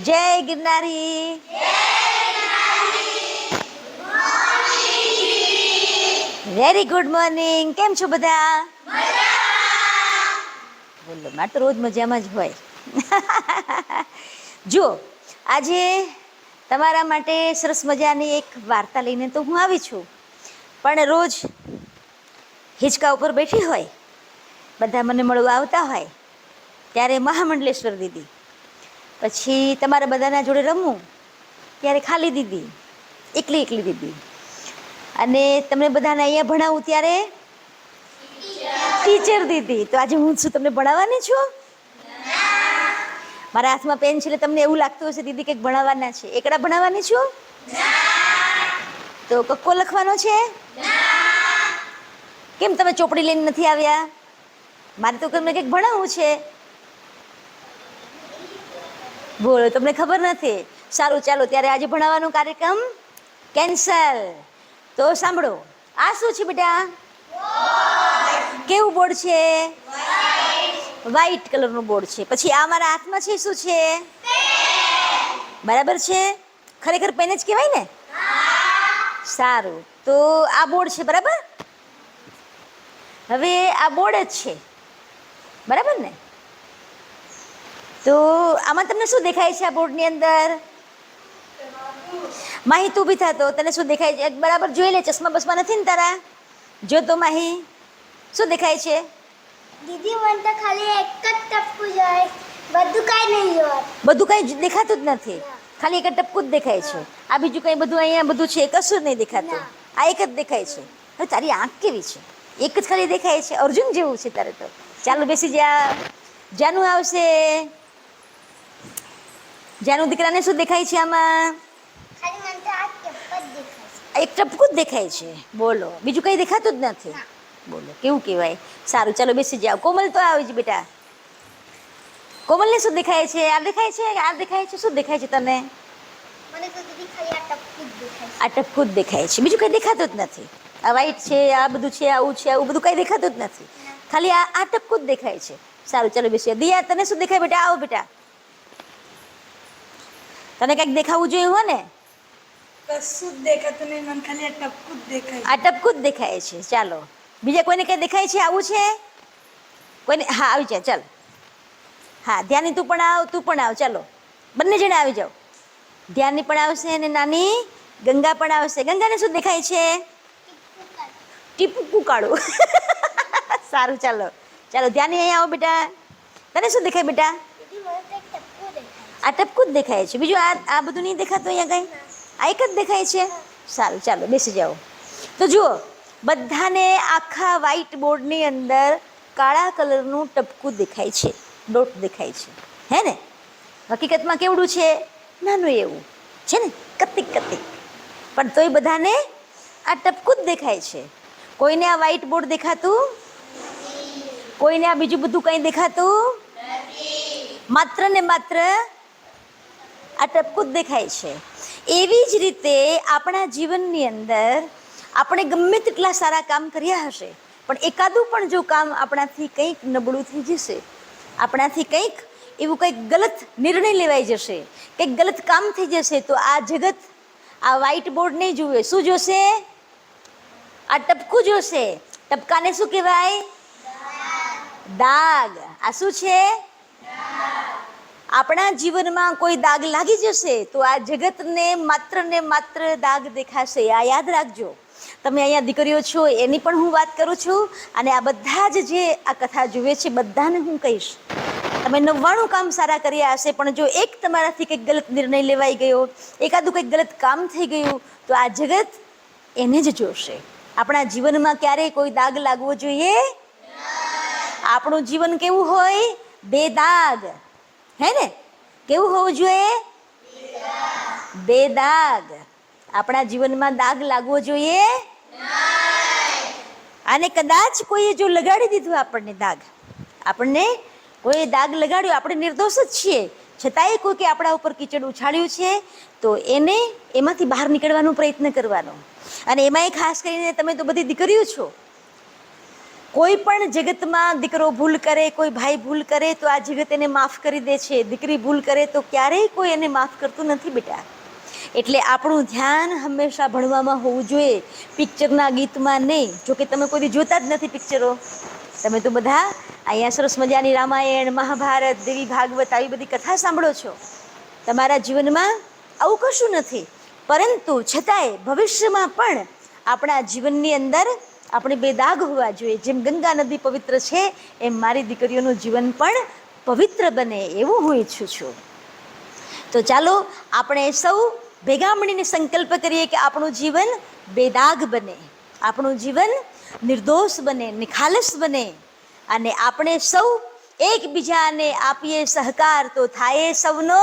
જય ગિરનારી. Very good morning. કેમ છો બધા? બોલો, મારે તો રોજ મજામાં જ હોય. જો આજે તમારા માટે સરસ મજાની એક વાર્તા લઈને તો હું આવી છું, પણ રોજ હિંચકા ઉપર બેઠી હોય, બધા મને મળવા આવતા હોય, ત્યારે મહામંડલેશ્વર દીદી, પછી તમારા બધાના જોડે રમવું ત્યારે ખાલી દીદી, એકલી એકલી દીદી, અને તમને બધાને અહીંયા ભણાવું ત્યારે ટીચર દીદી. તો આજે હું શું તમને ભણાવવાની છું? મારા હાથમાં પેન છે એટલે તમને એવું લાગતું હશે દીદી કંઈક ભણાવવાના છે. એકડા ભણાવવાની છું? તો કક્કો લખવાનો છે? કેમ તમે ચોપડી લઈને નથી આવ્યા? મારે તો તમને કંઈક ભણાવવું છે. બોલો, તમને ખબર નથી? સારું, ચાલો ત્યારે આજે ભણાવવાનો કાર્યક્રમ કેન્સલ. તો સાંભળો, આ શું છે બેટા? કેવું બોર્ડ છે? વ્હાઈટ કલરનું બોર્ડ છે. પછી આ મારા હાથમાં છે શું છે? બરાબર છે? ખરેખર પેન જ કહેવાય ને? સારું, તો આ બોર્ડ છે, બરાબર? હવે આ બોર્ડ જ છે, બરાબર ને? તો આમાં તમને શું દેખાય છે? આ બોર્ડની અંદર માહી, તું બી થતો, તને શું દેખાય છે? બરાબર જોઈ લે, ચશ્મા બસમાં નથી ને તારા? જો તો માહી, શું દેખાય છે? દીદી, મને તો ખાલી એક જ ટપકું જોઈ, બધું કાંઈ નહીં જોવા. બધું કાંઈ દેખાતું જ નથી, ખાલી એક જ ટપકું જ દેખાય છે. આ બીજું કંઈ બધું અહીંયા બધું છે કશું જ નહીં દેખાતું, આ એક જ દેખાય છે. હવે તારી આંખ કેવી છે? એક જ ખાલી દેખાય છે, અર્જુન જેવું છે તારે તો. ચાલો બેસી જા. જાનું આવશે. જાનું દીકરાને શું દેખાય છે આમાં? ખાલી મને તો આ ટપક જ દેખાય છે. એક ટપકું જ દેખાય છે. બોલો, બીજું કંઈ દેખાતું જ નથી. બોલો, કેવું કહેવાય? સારું, ચાલો બેસી જાઓ. કોમલ તો આવી જ બેટા. કોમલને શું દેખાય છે? આ દેખાય છે? આ દેખાય છે? શું દેખાય છે તને? મને તો દીદી ખાલી આ ટપકું જ દેખાય છે. આ ટપકું જ દેખાય છે, બીજું કંઈ દેખાતું જ નથી. આ વ્હાઈટ છે, આ બધું છે, આવું છે, આવું બધું કંઈ દેખાતું જ નથી, ખાલી આ ટપકું જ દેખાય છે. સારું, ચાલો બેસીએ. દિયા, તને શું દેખાય બેટા? આવો બેટા. તને કંઈક દેખાવું જોઈએ હો ને? કશું જ દેખાતું નહીં, મને ખાલી આ ટપકું જ દેખાય. આ ટપકું જ દેખાય છે. ચાલો, બીજા કોઈને કંઈ દેખાય છે? આવું છે કોઈને? હા, આવી જાય. ચાલ, હા, ધ્યાની તું પણ આવ, તું પણ આવ. ચાલો, બંને જણા આવી જાઓ. ધ્યાની પણ આવશે અને નાની ગંગા પણ આવશે. ગંગાને શું દેખાય છે? ટીપકું કાળું. સારું, ચાલો ચાલો. ધ્યાની અહીંયા આવો બેટા. તને શું દેખાય બેટા? દીદી, મને તો એક ટપકું દેખાય. આ ટપકું જ દેખાય છે, બીજું આ બધું નહીં દેખાતું અહીંયા કંઈ? આ એક જ દેખાય છે. સારું, ચાલો બેસી જાઓ. તો જુઓ, બધાને આખા વ્હાઈટ બોર્ડની અંદર કાળા કલરનું ટપકું દેખાય છે, ડોટ દેખાય છે, હે ને? હકીકતમાં કેવડું છે? નાનું એવું છે ને, કતિક કતિક, પણ તોય બધાને આ ટપકું જ દેખાય છે. કોઈને આ વ્હાઈટ બોર્ડ દેખાતું? કોઈને આ બીજું બધું કંઈ દેખાતું? માત્ર ને માત્ર આ ટપકું જ દેખાય છે. એવી જ રીતે આપણા જીવનની અંદર આપણે ગમે તેટલા સારા કામ કર્યા હશે, પણ એકાદું પણ જો કામ આપણાથી કંઈક નબળું થઈ જશે, આપણાથી કંઈક એવું કંઈક ગલત નિર્ણય લેવાઈ જશે, કંઈક ગલત કામ થઈ જશે, તો આ જગત આ વ્હાઈટ બોર્ડ નહીં જુએ. શું જોશે? આ ટપકું જોશે. ટપકાને શું કહેવાય? દાગ. આ શું છે? આપણા જીવનમાં કોઈ દાગ લાગી જશે તો આ જગતને માત્ર ને માત્ર દાગ દેખાશે. આ યાદ રાખજો. તમે અહીંયા દીકરીઓ છો એની પણ હું વાત કરું છું, અને આ બધા જ જે આ કથા જુએ છે બધાને હું કહીશ, તમે 99 કામ સારા કર્યા હશે, પણ જો એક તમારાથી કંઈક ગલત નિર્ણય લેવાઈ ગયો, એકાદું કંઈક ગલત કામ થઈ ગયું, તો આ જગત એને જ જોશે. આપણા જીવનમાં ક્યારેય કોઈ દાગ લાગવો જોઈએ? આપણું જીવન કેવું હોય? બેદાગ, હે ને? કેવું હોવું જોઈએ? બેદાગ. આપણા જીવનમાં દાગ લાગવો જોઈએ? અને કદાચ કોઈએ જો લગાડી દીધું આપણને દાગ, આપણને કોઈ દાગ લગાડ્યો, આપણે નિર્દોષ જ છીએ, છતાંય કોઈકે આપણા ઉપર કીચડ ઉછાળ્યું છે, તો એને એમાંથી બહાર નીકળવાનો પ્રયત્ન કરવાનો. અને એમાંય ખાસ કરીને તમે તો બધી દીકરીઓ છો, કોઈ પણ જગતમાં દીકરો ભૂલ કરે, કોઈ ભાઈ ભૂલ કરે તો આ જગત એને માફ કરી દે છે. દીકરી ભૂલ કરે તો ક્યારેય કોઈ એને માફ કરતું નથી બેટા. એટલે આપણું ધ્યાન હંમેશા ભણવામાં હોવું જોઈએ, પિક્ચરના ગીતમાં નહીં. જોકે તમે કોઈ દી જોતા જ નથી પિક્ચરો. તમે તો બધા અહીંયા સરસ મજાની રામાયણ, મહાભારત, દેવી ભાગવત આવી બધી કથા સાંભળો છો. તમારા જીવનમાં આવું કશું નથી. પરંતુ છતાંય ભવિષ્યમાં પણ આપણા જીવનની અંદર આપણે બેદાગ હોવા જોઈએ. જેમ ગંગા નદી પવિત્ર છે એમ મારી દીકરીઓનું જીવન પણ પવિત્ર બને એવું હું ઈચ્છું છું. તો ચાલો આપણે સૌ ભેગા મળીને સંકલ્પ કરીએ કે આપણું જીવન બેદાગ બને, આપણું જીવન નિર્દોષ બને, નિખાલસ બને, અને આપણે સૌ એકબીજાને આપીએ સહકાર તો થાય સૌનો